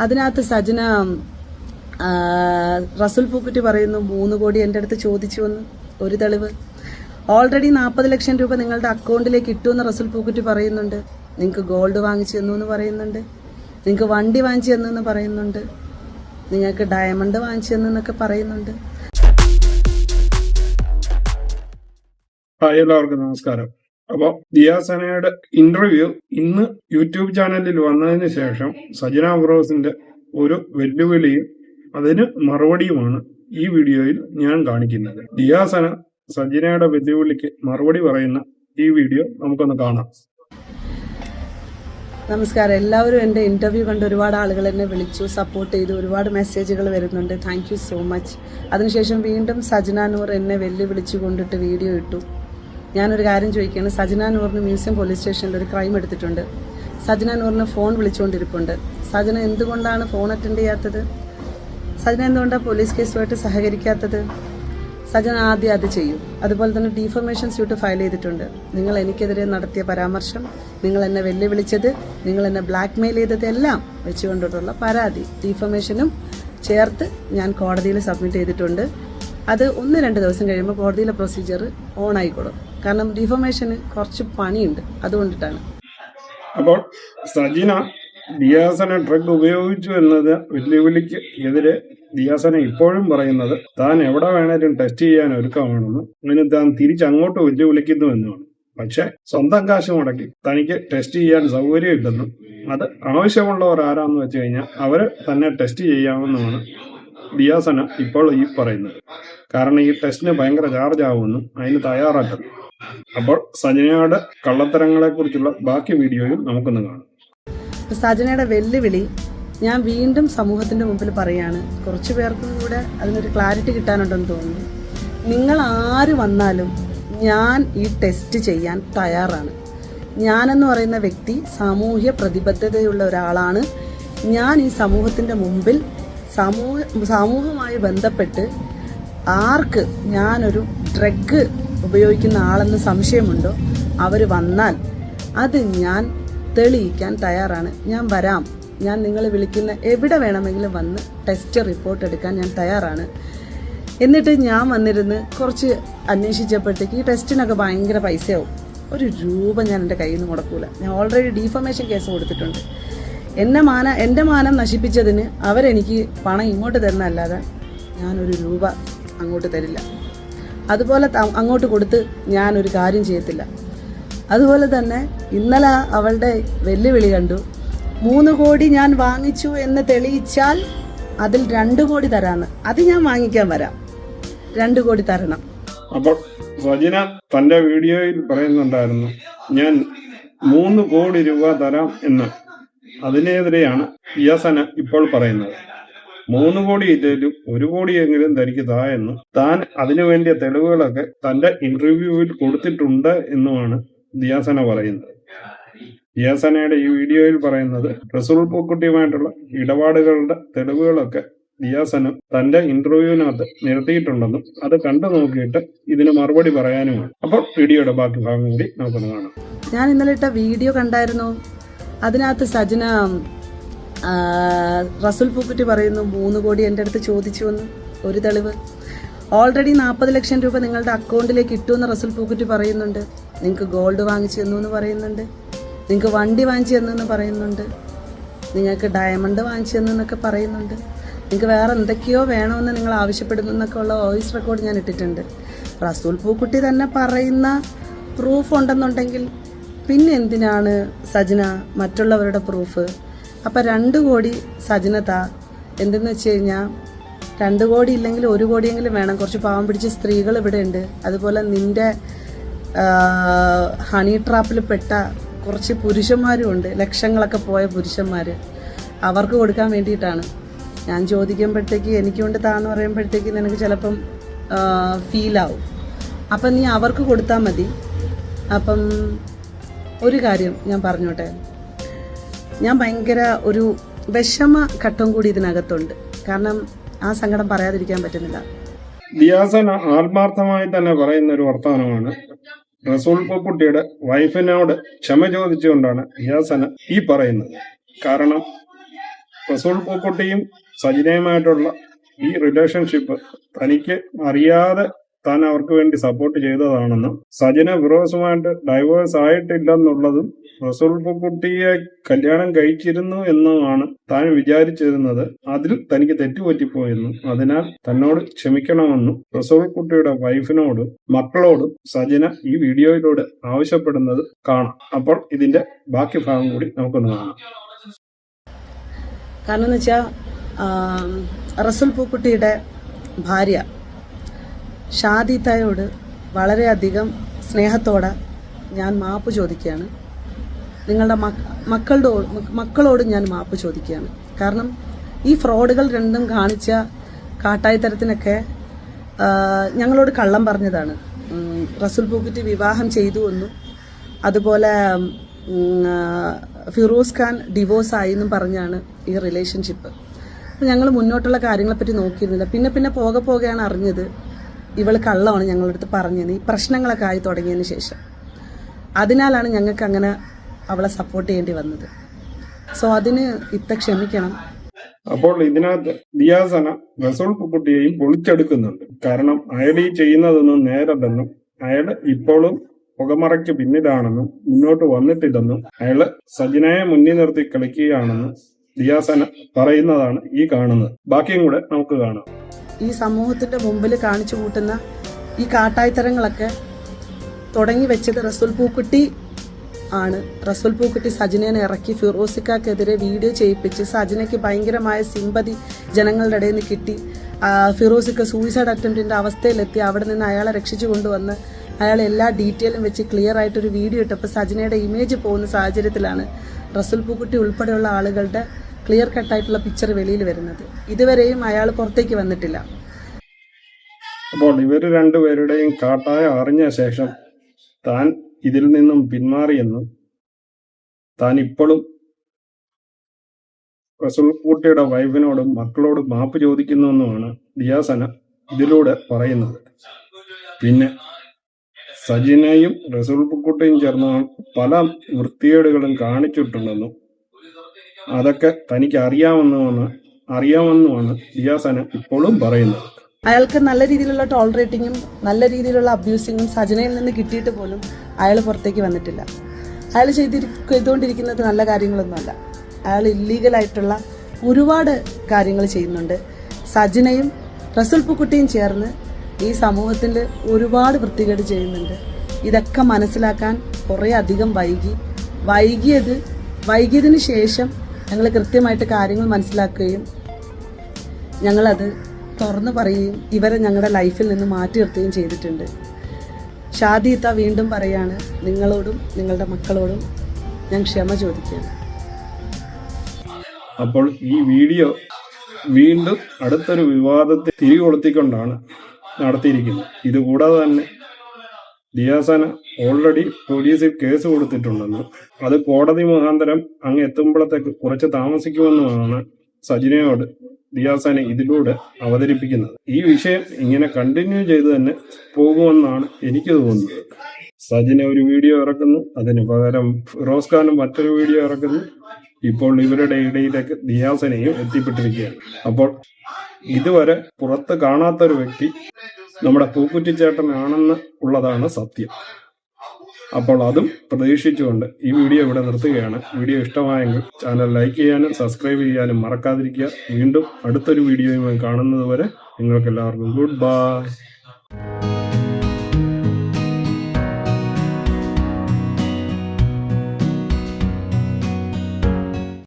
അതിനകത്ത് സജന റസുൽ പൂക്കുറ്റി പറയുന്നു 3 കോടി എൻ്റെ അടുത്ത് ചോദിച്ചു എന്ന്. ഒരു തെളിവ്. ഓൾറെഡി 40 ലക്ഷം രൂപ നിങ്ങളുടെ അക്കൗണ്ടിലേക്ക് ഇട്ടുവെന്ന് റസുൽ പൂക്കുറ്റി പറയുന്നുണ്ട്. നിങ്ങൾക്ക് ഗോൾഡ് വാങ്ങിച്ചു തന്നു എന്ന് പറയുന്നുണ്ട്. നിങ്ങൾക്ക് വണ്ടി വാങ്ങിച്ചു തന്നു എന്ന് പറയുന്നുണ്ട്. നിങ്ങൾക്ക് ഡയമണ്ട് വാങ്ങിച്ചു തന്നു എന്നൊക്കെ പറയുന്നുണ്ട്. എല്ലാവർക്കും നമസ്കാരം. അപ്പോൾ ദിയാസനയുടെ ഇന്റർവ്യൂ ഇന്ന് യൂട്യൂബ് ചാനലിൽ വന്നതിന് ശേഷം സജന ഫിറോസിന്റെ ഒരു വെല്ലുവിളിയും അതിന് മറുപടിയുമാണ് ഈ വീഡിയോയിൽ ഞാൻ കാണിക്കുന്നത്. ദിയാസന സജനയുടെ വെല്ലുവിളിക്ക് മറുപടി പറയുന്ന ഈ വീഡിയോ നമുക്കൊന്ന് കാണാം. നമസ്കാരം. എല്ലാവരും എൻ്റെ ഇന്റർവ്യൂ കണ്ട് ഒരുപാട് ആളുകൾ എന്നെ വിളിച്ചു, സപ്പോർട്ട് ചെയ്തു, ഒരുപാട് മെസ്സേജുകൾ വരുന്നുണ്ട്. Thank you so much. അതിനുശേഷം വീണ്ടും സജന നൂർ എന്നെ വെല്ലുവിളിച്ചു കൊണ്ടിട്ട് വീഡിയോ ഇട്ടു. ഞാനൊരു കാര്യം ചോദിക്കുകയാണ്. സജന നൂറിന് മ്യൂസിയം പോലീസ് സ്റ്റേഷനിൽ ഒരു ക്രൈം എടുത്തിട്ടുണ്ട്. സജന നൂറിന് ഫോൺ വിളിച്ചുകൊണ്ടിരിപ്പുണ്ട്. സജന എന്തുകൊണ്ടാണ് ഫോൺ അറ്റൻഡ് ചെയ്യാത്തത്? സജന എന്തുകൊണ്ടാണ് പോലീസ് കേസുമായിട്ട് സഹകരിക്കാത്തത്? സജന ആദ്യം അത് ചെയ്യും. അതുപോലെ തന്നെ ഡീഫമേഷൻ സ്യൂട്ട് ഫയൽ ചെയ്തിട്ടുണ്ട്. നിങ്ങൾ എനിക്കെതിരെ നടത്തിയ പരാമർശം, നിങ്ങൾ എന്നെ വെല്ലുവിളിച്ചത്, നിങ്ങൾ എന്നെ ബ്ലാക്ക് മെയിൽ ചെയ്തത് എല്ലാം വെച്ചുകൊണ്ടിട്ടുള്ള പരാതി ഡീഫമേഷനും ചേർത്ത് ഞാൻ കോടതിയിൽ സബ്മിറ്റ് ചെയ്തിട്ടുണ്ട്. അത് 1-2 ദിവസം കഴിയുമ്പോൾ കോടതിയിലെ പ്രൊസീജിയർ ഓൺ ആയിക്കോളും. കാരണം ഡിഫമേഷന് കുറച്ച് പണിയുണ്ട്, അതുകൊണ്ടിട്ടാണ്. അപ്പോൾ സജന ദിയാസന ഡ്രഗ് ഉപയോഗിച്ചു എന്നത് വെല്ലുവിളിക്ക് എതിരെ ദിയാസന ഇപ്പോഴും പറയുന്നത് താൻ എവിടെ വേണേലും ടെസ്റ്റ് ചെയ്യാൻ ഒരുക്കമാണെന്നും അതിന് താൻ തിരിച്ചങ്ങോട്ട് വെല്ലുവിളിക്കുന്നു എന്നുമാണ്. പക്ഷെ സ്വന്തം കാശ് മുടക്കി തനിക്ക് ടെസ്റ്റ് ചെയ്യാൻ സൗകര്യമില്ലെന്നും അത് ആവശ്യമുള്ളവർ ആരാന്ന് വെച്ച് കഴിഞ്ഞാൽ അവര് തന്നെ ടെസ്റ്റ് ചെയ്യാമെന്നുമാണ് ദിയാസന ഇപ്പോൾ ഈ പറയുന്നത്. കാരണം ഈ ടെസ്റ്റിന് ഭയങ്കര ചാർജ് ആവുമെന്നും അതിന് തയ്യാറാക്കുന്നു. അപ്പോൾ സജനയുടെ കള്ളത്തരങ്ങളെ കുറിച്ചുള്ള ബാക്കി വീഡിയോയും നമുക്കൊന്ന് കാണാം. സജനയുടെ വെല്ലുവിളി ഞാൻ വീണ്ടും സമൂഹത്തിന്റെ മുമ്പിൽ പറയാണ്. കുറച്ചു പേർക്കും കൂടെ അതിനൊരു ക്ലാരിറ്റി കിട്ടാനുണ്ടെന്ന് തോന്നുന്നു. നിങ്ങൾ ആര് വന്നാലും ഞാൻ ഈ ടെസ്റ്റ് ചെയ്യാൻ തയ്യാറാണ്. ഞാനെന്ന് പറയുന്ന വ്യക്തി സാമൂഹ്യ പ്രതിബദ്ധതയുള്ള ഒരാളാണ്. ഞാൻ ഈ സമൂഹത്തിന്റെ മുമ്പിൽ സമൂഹവുമായി ബന്ധപ്പെട്ട് ആർക്ക് ഞാനൊരു ഡ്രഗ് ഉപയോഗിക്കുന്ന ആളെന്ന് സംശയമുണ്ടോ അവർ വന്നാൽ അത് ഞാൻ തെളിയിക്കാൻ തയ്യാറാണ്. ഞാൻ വരാം. ഞാൻ നിങ്ങൾ വിളിക്കുന്ന എവിടെ വേണമെങ്കിലും വന്ന് ടെസ്റ്റ് റിപ്പോർട്ട് എടുക്കാൻ ഞാൻ തയ്യാറാണ്. എന്നിട്ട് ഞാൻ വന്നിരുന്ന് കുറച്ച് അന്വേഷിച്ചപ്പോഴത്തേക്ക് ഈ ടെസ്റ്റിനൊക്കെ ഭയങ്കര പൈസയാവും. ഒരു രൂപ ഞാൻ എൻ്റെ കയ്യിൽ നിന്ന് മുടക്കൂല. ഞാൻ ഓൾറെഡി ഡീഫമേഷൻ കേസ് കൊടുത്തിട്ടുണ്ട്. എൻ്റെ മാനം നശിപ്പിച്ചതിന് അവരെനിക്ക് പണം ഇങ്ങോട്ട് തരുന്നതല്ലാതെ ഞാനൊരു രൂപ അങ്ങോട്ട് തരില്ല. അതുപോലെ അങ്ങോട്ട് കൊടുത്ത് ഞാനൊരു കാര്യം ചെയ്യത്തില്ല. അതുപോലെ തന്നെ ഇന്നലെ അവളുടെ വെല്ലുവിളി കണ്ടു. 3 കോടി ഞാൻ വാങ്ങിച്ചു എന്ന് തെളിയിച്ചാൽ അതിൽ 2 കോടി തരാന്ന്. അത് ഞാൻ വാങ്ങിക്കാൻ വരാം. 2 കോടി തരണം. അപ്പോൾ സജന തന്റെ വീഡിയോയിൽ പറയുന്നുണ്ടായിരുന്നു ഞാൻ 3 കോടി രൂപ തരാം എന്ന്. അതിനെതിരെയാണ് ദിയാസന ഇപ്പോൾ പറയുന്നത് 3 കോടി ഇല്ലെങ്കിലും 1 കോടിയെങ്കിലും തനിക്ക് താ എന്നും താൻ അതിനു വേണ്ടിയ തെളിവുകളൊക്കെ തന്റെ ഇന്റർവ്യൂവിൽ കൊടുത്തിട്ടുണ്ട് എന്നുമാണ് ദിയാസന പറയുന്നത്. ദിയാസനയുടെ ഈ വീഡിയോയിൽ പറയുന്നത് റസുൽ പൂക്കുട്ടിയുമായിട്ടുള്ള ഇടപാടുകളുടെ തെളിവുകളൊക്കെ ദിയാസന തന്റെ ഇന്റർവ്യൂവിനകത്ത് നിരത്തിയിട്ടുണ്ടെന്നും അത് കണ്ടു നോക്കിയിട്ട് ഇതിന് മറുപടി പറയാനുമാണ്. അപ്പോൾ വീഡിയോയുടെ ബാക്കി ഭാഗം കൂടി നമുക്കൊന്ന് കാണാം. ഞാൻ ഇന്നലെ ഇട്ട വീഡിയോ കണ്ടായിരുന്നു. അതിനകത്ത് സജന റസുൽ പൂക്കുറ്റി പറയുന്നു 3 കോടി എൻ്റെ അടുത്ത് ചോദിച്ചു എന്ന്. ഒരു തെളിവ്. ഓൾറെഡി 40 ലക്ഷം രൂപ നിങ്ങളുടെ അക്കൗണ്ടിലേക്ക് ഇട്ടുവെന്ന് റസുൽ പൂക്കുറ്റി പറയുന്നുണ്ട്. നിങ്ങൾക്ക് ഗോൾഡ് വാങ്ങിച്ചു തന്നു എന്ന് പറയുന്നുണ്ട്. നിങ്ങൾക്ക് വണ്ടി വാങ്ങിച്ചു തന്നു എന്ന് പറയുന്നുണ്ട്. നിങ്ങൾക്ക് ഡയമണ്ട് വാങ്ങിച്ചു തന്നു എന്നൊക്കെ പറയുന്നുണ്ട്. നിങ്ങൾക്ക് വേറെ എന്തൊക്കെയോ വേണമെന്ന് നിങ്ങൾ ആവശ്യപ്പെടുന്നു എന്നൊക്കെ ഉള്ള വോയിസ് റെക്കോർഡ് ഞാൻ ഇട്ടിട്ടുണ്ട്. റസുൽ പൂക്കുറ്റി തന്നെ പറയുന്ന പ്രൂഫ് ഉണ്ടെന്നുണ്ടെങ്കിൽ പിന്നെ എന്തിനാണ് സജന മറ്റുള്ളവരുടെ പ്രൂഫ്? അപ്പം 2 കോടി സജന താ. എന്തെന്ന് വെച്ച് കഴിഞ്ഞാൽ 2 കോടി ഇല്ലെങ്കിൽ 1 കോടിയെങ്കിലും വേണം. കുറച്ച് പാവം പിടിച്ച സ്ത്രീകൾ ഇവിടെ ഉണ്ട്. അതുപോലെ നിന്റെ ഹണി ട്രാപ്പിൽ പെട്ട കുറച്ച് പുരുഷന്മാരും ഉണ്ട്. ലക്ഷങ്ങളൊക്കെ പോയ പുരുഷന്മാർ. അവർക്ക് കൊടുക്കാൻ വേണ്ടിയിട്ടാണ് ഞാൻ ചോദിക്കുമ്പോഴത്തേക്ക് എനിക്കൊണ്ട് താന്ന് പറയുമ്പോഴത്തേക്ക് നിനക്ക് ചിലപ്പം ഫീലാവും. അപ്പം നീ അവർക്ക് കൊടുത്താൽ മതി. അപ്പം ഒരു കാര്യം ഞാൻ പറഞ്ഞോട്ടെ. ഞാൻ ഭയങ്കര ഒരു വിഷമ ഘട്ടം കൂടി ഇതിനകത്തുണ്ട്. കാരണം ആ സങ്കടം പറയാതിരിക്കാൻ പറ്റുന്നില്ല. ദിയാസന ആത്മാർത്ഥമായി തന്നെ പറയുന്ന ഒരു വർത്തമാനമാണ്. റസൂൽ പൂക്കുട്ടിയുടെ വൈഫിനോട് ക്ഷമ ചോദിച്ചുകൊണ്ടാണ് ദിയാസന ഈ പറയുന്നത്. കാരണം റസൂൽ പൂക്കുട്ടിയും സജിനയുമായിട്ടുള്ള ഈ റിലേഷൻഷിപ്പ് തനിക്ക് അറിയാതെ താൻ അവർക്ക് വേണ്ടി സപ്പോർട്ട് ചെയ്തതാണെന്നും സജിന ഫിറോസുമായിട്ട് ഡൈവേഴ്സ് ആയിട്ടില്ലെന്നുള്ളതും റസൂൽ പൂക്കുട്ടിയെ കല്യാണം കഴിച്ചിരുന്നു എന്നുമാണ് താൻ വിചാരിച്ചിരുന്നത്. അതിൽ തനിക്ക് തെറ്റുപറ്റിപ്പോയെന്നും അതിനാൽ തന്നോട് ക്ഷമിക്കണമെന്നും റസൂൽ കുട്ടിയുടെ വൈഫിനോടും മക്കളോടും സജിന ഈ വീഡിയോയിലൂടെ ആവശ്യപ്പെടുന്നത് കാണാം. അപ്പോൾ ഇതിന്റെ ബാക്കി ഭാഗം കൂടി നമുക്കൊന്ന് കാണാം. കാരണം എന്ന് വെച്ചാൽ റസൂൽ പൂക്കുട്ടിയുടെ ഭാര്യ ഷാദിത്തയോട് വളരെയധികം സ്നേഹത്തോടെ ഞാൻ മാപ്പ് ചോദിക്കുകയാണ്. നിങ്ങളുടെ മക്കളോട് ഞാൻ മാപ്പ് ചോദിക്കുകയാണ്. കാരണം ഈ ഫ്രോഡുകൾ രണ്ടും കാണിച്ച കാട്ടായിത്തരത്തിനൊക്കെ ഞങ്ങളോട് കള്ളം പറഞ്ഞതാണ്. റസൂൽ പൂക്കുട്ടി വിവാഹം ചെയ്തു എന്നും അതുപോലെ ഫിറോസ് ഖാൻ ഡിവോഴ്സ് ആയി എന്നും പറഞ്ഞാണ് ഈ റിലേഷൻഷിപ്പ്. അപ്പം ഞങ്ങൾ മുന്നോട്ടുള്ള കാര്യങ്ങളെപ്പറ്റി നോക്കിയിരുന്നില്ല. പിന്നെ പോകെയാണ് അറിഞ്ഞത് ഇവൾ കള്ളമാണ് ഞങ്ങളുടെ അടുത്ത് പറഞ്ഞത് ഈ പ്രശ്നങ്ങളൊക്കെ ആയി തുടങ്ങിയതിന് ശേഷം. അതിനാലാണ് ഞങ്ങൾക്ക് അങ്ങനെ അവളെ സപ്പോർട്ട് ചെയ്യേണ്ടി വന്നത്. സോ അതിന് ക്ഷമിക്കണം. അപ്പോൾ ഇതിനകത്ത് ദിയാസന റസൂൽ പൂക്കുട്ടിയെയും പൊളിച്ചെടുക്കുന്നുണ്ട്. കാരണം അയാൾ ഈ ചെയ്യുന്നതൊന്നും നേരല്ലെന്നും അയാൾ ഇപ്പോഴും പുകമറയ്ക്ക് പിന്നിലാണെന്നും മുന്നോട്ട് വന്നിട്ടില്ലെന്നും അയാള് സജിനയെ മുന്നിൽ നിർത്തി കളിക്കുകയാണെന്നും ദിയാസന പറയുന്നതാണ് ഈ കാണുന്നത്. ബാക്കിയും കൂടെ നമുക്ക് കാണാം. ഈ സമൂഹത്തിന്റെ മുമ്പിൽ കാണിച്ചു കൂട്ടുന്ന ഈ കാട്ടായിത്തരങ്ങളൊക്കെ തുടങ്ങി വെച്ചത് റസൂൽ പൂക്കുട്ടി ആണ്. റസൂൽ പൂക്കുട്ടി സജിനയെ ഇറക്കി ഫിറോസിക്കെതിരെ വീഡിയോ ചെയ്യിപ്പിച്ച് സജിനയ്ക്ക് ഭയങ്കരമായ സിമ്പതി ജനങ്ങളുടെ ഇടയിൽ നിന്ന് കിട്ടി. ഫിറോസിക്ക് സൂയിസൈഡ് അറ്റംപ്റ്റിന്റെ അവസ്ഥയിലെത്തി. അവിടെ നിന്ന് അയാളെ രക്ഷിച്ചു കൊണ്ടുവന്ന് അയാൾ എല്ലാ ഡീറ്റെയിലും വെച്ച് ക്ലിയർ ആയിട്ടൊരു വീഡിയോ ഇട്ടപ്പോൾ സജിനയുടെ ഇമേജ് പോകുന്ന സാഹചര്യത്തിലാണ് റസൂൽ പൂക്കുട്ടി ഉൾപ്പെടെയുള്ള ആളുകളുടെ ക്ലിയർ കട്ടായിട്ടുള്ള പിക്ചർ വെളിയിൽ വരുന്നത്. ഇതുവരെയും അയാൾ പുറത്തേക്ക് വന്നിട്ടില്ല. അപ്പോൾ ഇവർ രണ്ടുപേരുടെയും കാട്ടായ അറിഞ്ഞ ശേഷം താൻ ഇതിൽ നിന്നും പിന്മാറിയെന്നും താൻ ഇപ്പോഴും റസൂൽ പൂക്കുട്ടിയുടെ വൈഫിനോടും മക്കളോടും മാപ്പ് ചോദിക്കുന്നുവെന്നുമാണ് ദിയാസന ഇതിലൂടെ പറയുന്നത്. പിന്നെ സജിനയും റസൂൽ പൂക്കുട്ടിയും ചേർന്ന് പല വൃത്തികേടുകളും കാണിച്ചിട്ടുണ്ടെന്നും അതൊക്കെ തനിക്ക് അറിയാമെന്നുമാണ് ദിയാസന ഇപ്പോഴും പറയുന്നത്. അയാൾക്ക് നല്ല രീതിയിലുള്ള ടോളറേറ്റിങ്ങും നല്ല രീതിയിലുള്ള അബ്യൂസിങ്ങും സജിനയിൽ നിന്ന് കിട്ടിയിട്ട് പോലും അയാൾ പുറത്തേക്ക് വന്നിട്ടില്ല. അയാൾ ചെയ്തുകൊണ്ടിരിക്കുന്നത് നല്ല കാര്യങ്ങളൊന്നുമല്ല. അയാൾ ഇല്ലീഗലായിട്ടുള്ള ഒരുപാട് കാര്യങ്ങൾ ചെയ്യുന്നുണ്ട്. സജിനയും റസൂൽ പൂക്കുട്ടിയും ചേർന്ന് ഈ സമൂഹത്തിൽ ഒരുപാട് വൃത്തികേട് ചെയ്യുന്നുണ്ട്. ഇതൊക്കെ മനസ്സിലാക്കാൻ കുറേ അധികം വൈകിയതിന് ശേഷം ഞങ്ങൾ കൃത്യമായിട്ട് കാര്യങ്ങൾ മനസ്സിലാക്കുകയും ഞങ്ങളത് തുറന്നു പറയുകയും ഇവരെ ഞങ്ങളുടെ ലൈഫിൽ നിന്ന് മാറ്റി നിർത്തുകയും ചെയ്തിട്ടുണ്ട്. ഷാദിത്ത വീണ്ടും പറയാണ്, നിങ്ങളോടും നിങ്ങളുടെ മക്കളോടും ഞാൻ ക്ഷമ ചോദിക്കുകയാണ്. അപ്പോൾ ഈ വീഡിയോ വീണ്ടും അടുത്തൊരു വിവാദത്തെ തിരികൊളുത്തിക്കൊണ്ടാണ് നടത്തിയിരിക്കുന്നത്. ഇതുകൂടാതെ തന്നെ ദിയാസന ഓൾറെഡി പോലീസിൽ കേസ് കൊടുത്തിട്ടുണ്ടെന്നും അത് കോടതി മുഖാന്തരം അങ്ങ് എത്തുമ്പോഴത്തേക്ക് കുറച്ച് താമസിക്കുമെന്നുമാണ് സജിനയോട് ദിയാസന ഇതിലൂടെ അവതരിപ്പിക്കുന്നത്. ഈ വിഷയം ഇങ്ങനെ കണ്ടിന്യൂ ചെയ്ത് തന്നെ പോകുമെന്നാണ് എനിക്ക് തോന്നുന്നത്. സജിന ഒരു വീഡിയോ ഇറക്കുന്നു, അതിന് പകരം ഫിറോസ് ഖാനും മറ്റൊരു വീഡിയോ ഇറക്കുന്നു. ഇപ്പോൾ ഇവരുടെ ഇടയിലേക്ക് ദിയാസനയും എത്തിപ്പെട്ടിരിക്കുകയാണ്. അപ്പോൾ ഇതുവരെ പുറത്ത് കാണാത്തൊരു വ്യക്തി നമ്മുടെ പൂക്കുറ്റി ചേട്ടനാണെന്ന് ഉള്ളതാണ് സത്യം. അപ്പോൾ അതും പ്രതീക്ഷിച്ചുകൊണ്ട് ഈ വീഡിയോ ഇവിടെ നിർത്തുകയാണ്. വീഡിയോ ഇഷ്ടമായെങ്കിൽ ചാനൽ ലൈക്ക് ചെയ്യാനും സബ്സ്ക്രൈബ് ചെയ്യാനും മറക്കാതിരിക്കുക. വീണ്ടും അടുത്തൊരു വീഡിയോയുമായി കാണുന്നത് വരെ നിങ്ങൾക്ക് എല്ലാവർക്കും ഗുഡ് ബൈ.